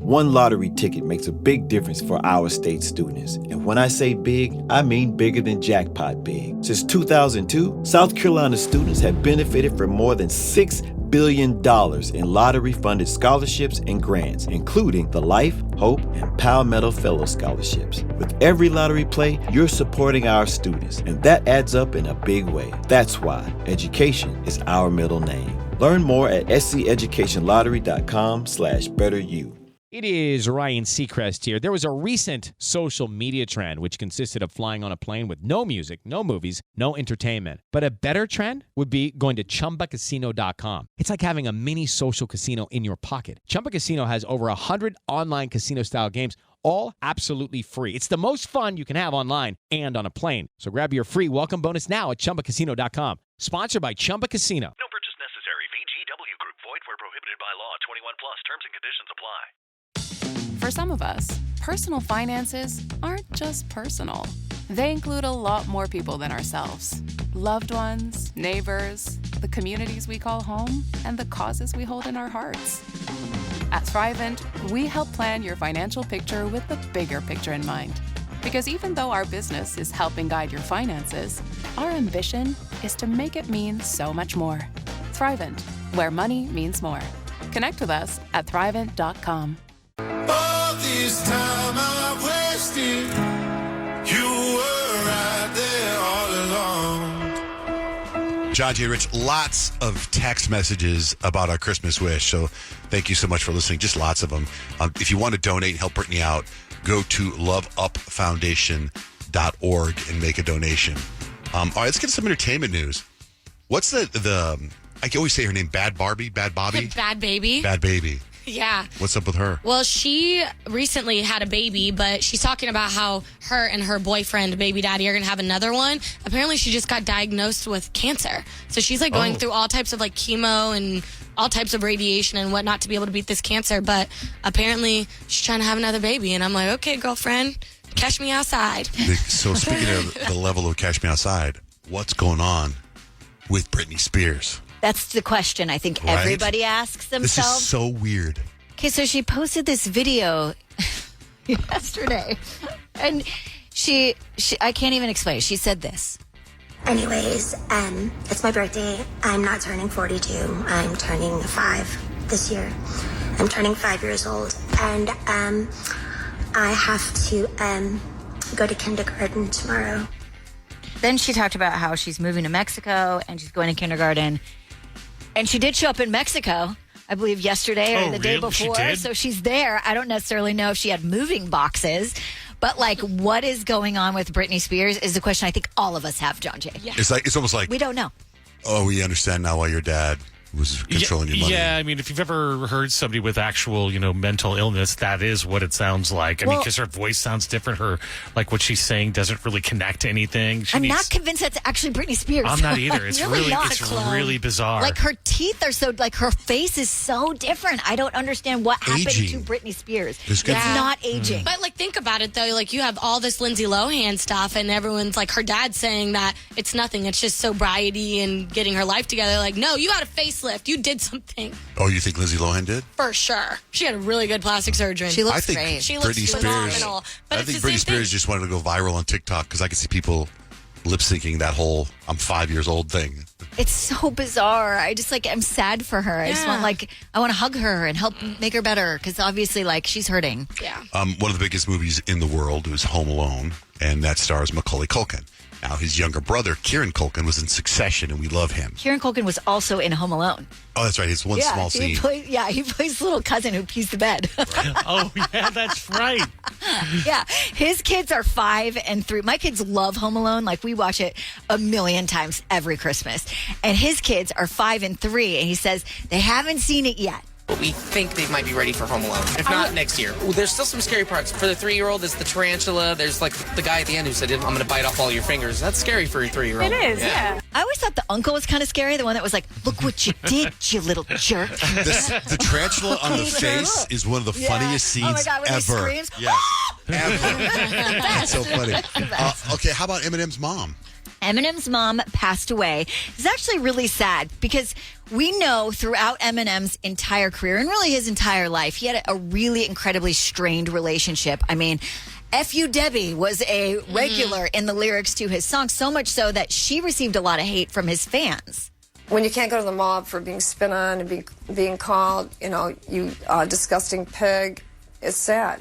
One lottery ticket makes a big difference for our state students. And when I say big, I mean bigger than jackpot big. Since 2002, South Carolina students have benefited from more than $6 billion in lottery-funded scholarships and grants, including the Life, Hope, and Palmetto Fellow Scholarships. With every lottery play, you're supporting our students, and that adds up in a big way. That's why education is our middle name. Learn more at sceducationlottery.com/betteryou. It is Ryan Seacrest here. There was a recent social media trend which consisted of flying on a plane with no music, no movies, no entertainment. But a better trend would be going to ChumbaCasino.com. It's like having a mini social casino in your pocket. Chumba Casino has over 100 online casino-style games, all absolutely free. It's the most fun you can have online and on a plane. So grab your free welcome bonus now at ChumbaCasino.com. Sponsored by Chumba Casino. No purchase necessary. VGW Group. Void where prohibited by law. 21 plus. Terms and conditions apply. For some of us, personal finances aren't just personal. They include a lot more people than ourselves. Loved ones, neighbors, the communities we call home, and the causes we hold in our hearts. At Thrivent, we help plan your financial picture with the bigger picture in mind. Because even though our business is helping guide your finances, our ambition is to make it mean so much more. Thrivent, where money means more. Connect with us at Thrivent.com. All this time I wasted, you were right there all along. John J. Rich, lots of text messages about our Christmas wish. So thank you so much for listening. Just lots of them. If you want to donate, help Brittany out, go to loveupfoundation.org and make a donation. All right, let's get some entertainment news. What's the I can always say her name, Bad Barbie? Bad Bobby? Bad Baby. Bad Baby. Yeah. What's up with her? Well, she recently had a baby, but she's talking about how her and her boyfriend, baby daddy, are going to have another one. Apparently, she just got diagnosed with cancer. So she's like going through all types of like chemo and all types of radiation and whatnot to be able to beat this cancer. But apparently, she's trying to have another baby. And I'm like, okay, girlfriend, catch me outside. So speaking of the level of Cash Me Outside, what's going on with Britney Spears? That's the question I think Right? everybody asks This themselves. is so weird. Okay, so she posted this video yesterday, and she I can't even explain it. She said this. Anyways, it's my birthday. I'm not turning 42. I'm turning 5 this year. I'm turning 5 years old, and I have to go to kindergarten tomorrow. Then she talked about how she's moving to Mexico and she's going to kindergarten. And she did show up in Mexico, I believe, yesterday or the day before. So she's there. I don't necessarily know if she had moving boxes. But, like, what is going on with Britney Spears is the question I think all of us have, John Jay. Yeah. It's almost like, We don't know. oh, we understand now why your dad was controlling your money. Yeah, I mean, if you've ever heard somebody with actual, mental illness, that is what it sounds like. I mean, because her voice sounds different. Her, like, what she's saying doesn't really connect to anything. I'm not convinced that's actually Britney Spears. I'm not either. It's really bizarre. Like, her teeth are so, like, her face is so different. I don't understand what happened Aging. to Britney Spears. It's good. It's not aging. But, like, think about it, though. Like, you have all this Lindsay Lohan stuff, and everyone's, like, her dad's saying that it's nothing. It's just sobriety and getting her life together. Like, no, you had a facelift. You did something. Oh, you think Lindsay Lohan did? For sure. She had a really good plastic surgery. She looks I think great. She looks Britney Spears. phenomenal. But I it's think the Britney same Spears thing. just wanted to go viral on TikTok because I could see people lip syncing that whole "I'm 5 years old" thing. It's so bizarre. I just, like, I'm sad for her. I just want, like, I want to hug her and help make her better because obviously, like, she's hurting. Yeah. One of the biggest movies in the world was Home Alone, and that stars Macaulay Culkin. Now, his younger brother, Kieran Culkin, was in Succession, and we love him. Kieran Culkin was also in Home Alone. Oh, that's right. It's one small scene. He plays little cousin who pees the bed. Oh, yeah, that's right. Yeah, his kids are 5 and 3. My kids love Home Alone. Like, we watch it a million times every Christmas. And his kids are 5 and 3, and he says they haven't seen it yet. But we think they might be ready for Home Alone. If not, next year. Well, there's still some scary parts. For the 3-year-old, there's the tarantula. There's, like, the guy at the end who said, I'm going to bite off all your fingers. That's scary for a 3-year-old. It is, yeah. I always thought the uncle was kind of scary, the one that was like, look what you did, you little jerk. The tarantula on the face is one of the funniest scenes Oh my God, when ever. he screams. Yeah. Ever. That's so funny. Okay, how about Eminem's mom? Eminem's mom passed away. It's actually really sad because we know throughout Eminem's entire career and really his entire life, he had a really incredibly strained relationship. I mean, F You Debbie was a regular in the lyrics to his song, so much so that she received a lot of hate from his fans. When you can't go to the mob for being spit on and being called, you disgusting pig, it's sad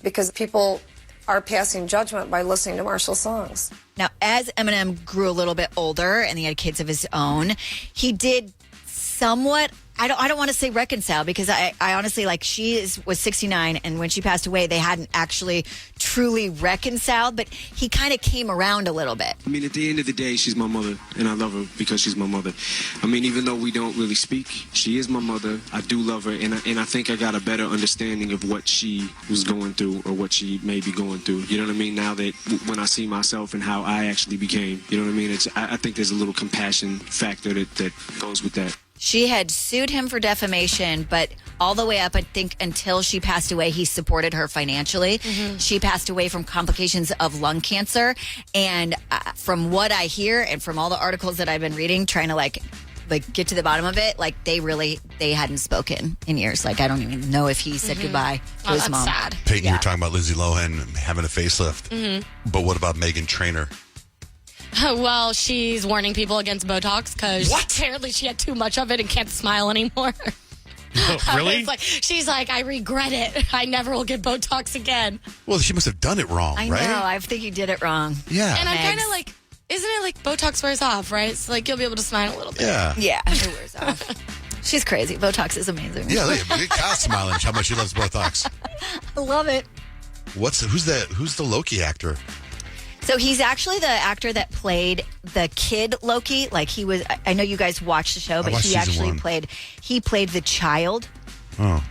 because people are passing judgment by listening to Marshall's songs. Now, as Eminem grew a little bit older and he had kids of his own, he did somewhat, I don't want to say reconcile because I honestly, was 69 and when she passed away, they hadn't actually truly reconciled, but he kind of came around a little bit. I mean, at the end of the day, she's my mother and I love her because she's my mother. I mean, even though we don't really speak, she is my mother. I do love her and I think I got a better understanding of what she was going through or what she may be going through. You know what I mean? Now that when I see myself and how I actually became, you know what I mean? I think there's a little compassion factor that goes with that. She had sued him for defamation, but all the way up, I think, until she passed away, he supported her financially. Mm-hmm. She passed away from complications of lung cancer. And from what I hear and from all the articles that I've been reading, trying to get to the bottom of it, they hadn't spoken in years. I don't even know if he said goodbye to his mom. Sad. Peyton, you were talking about Lindsay Lohan having a facelift. Mm-hmm. But what about Meghan Trainor? Well, she's warning people against Botox because apparently she had too much of it and can't smile anymore. Oh, really? She's like, I regret it. I never will get Botox again. Well, she must have done it wrong, right? I know. I think you did it wrong. Yeah. And I'm kind of isn't it like Botox wears off, right? It's you'll be able to smile a little bit. Yeah. Yeah, it wears off. She's crazy. Botox is amazing. Yeah, look at Kyle smiling. How much she loves Botox. I love it. Who's the Loki actor? So he's actually the actor that played the kid Loki. I know you guys watched the show, but he actually played the child. Oh.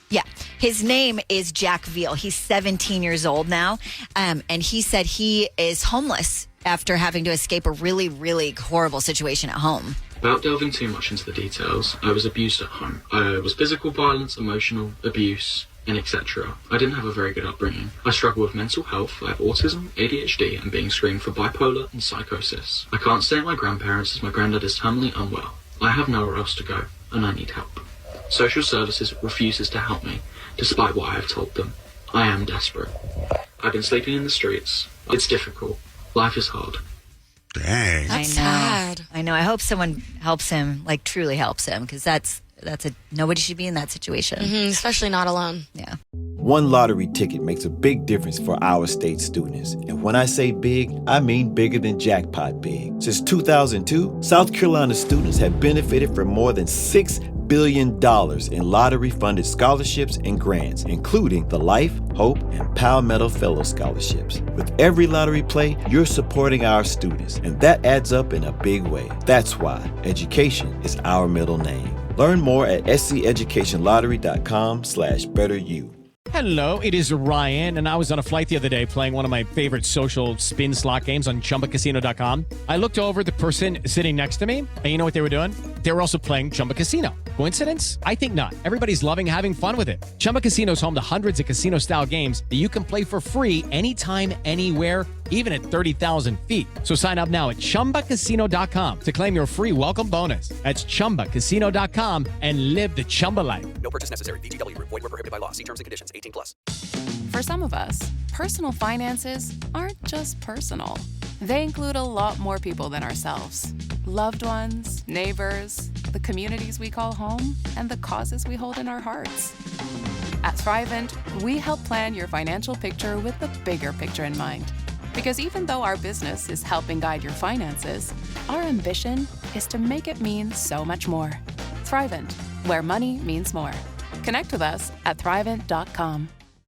Yeah. His name is Jack Veal. He's 17 years old now. And he said he is homeless after having to escape a really, really horrible situation at home. Without delving too much into the details, I was abused at home. I was physical violence, emotional abuse, and etc. I didn't have a very good upbringing. I struggle with mental health. I have autism, ADHD, and being screened for bipolar and psychosis. I can't stay at my grandparents as my granddad is terminally unwell. I have nowhere else to go, and I need help. Social services refuses to help me, despite what I have told them. I am desperate. I've been sleeping in the streets. It's difficult. Life is hard. Dang. That's sad. I know. I hope someone helps him, truly helps him, because nobody should be in that situation. Mm-hmm, especially not alone. Yeah. One lottery ticket makes a big difference for our state students. And when I say big, I mean bigger than jackpot big. Since 2002, South Carolina students have benefited from more than $6 billion in lottery-funded scholarships and grants, including the Life, Hope, and Palmetto Fellow Scholarships. With every lottery play, you're supporting our students, and that adds up in a big way. That's why education is our middle name. Learn more at sceducationlottery.com/betteryou. Hello, it is Ryan, and I was on a flight the other day playing one of my favorite social spin slot games on ChumbaCasino.com. I looked over at the person sitting next to me, and you know what they were doing? They were also playing Chumba Casino. Coincidence? I think not. Everybody's loving having fun with it. Chumba Casino is home to hundreds of casino-style games that you can play for free anytime, anywhere, even at 30,000 feet. So sign up now at ChumbaCasino.com to claim your free welcome bonus. That's ChumbaCasino.com and live the Chumba life. No purchase necessary. VGW. Void where prohibited by law. See terms and conditions. 18+. For some of us, personal finances aren't just personal. They include a lot more people than ourselves. Loved ones, neighbors, the communities we call home, and the causes we hold in our hearts. At Thrivent, we help plan your financial picture with the bigger picture in mind. Because even though our business is helping guide your finances, our ambition is to make it mean so much more. Thrivent, where money means more. Connect with us at Thrivent.com.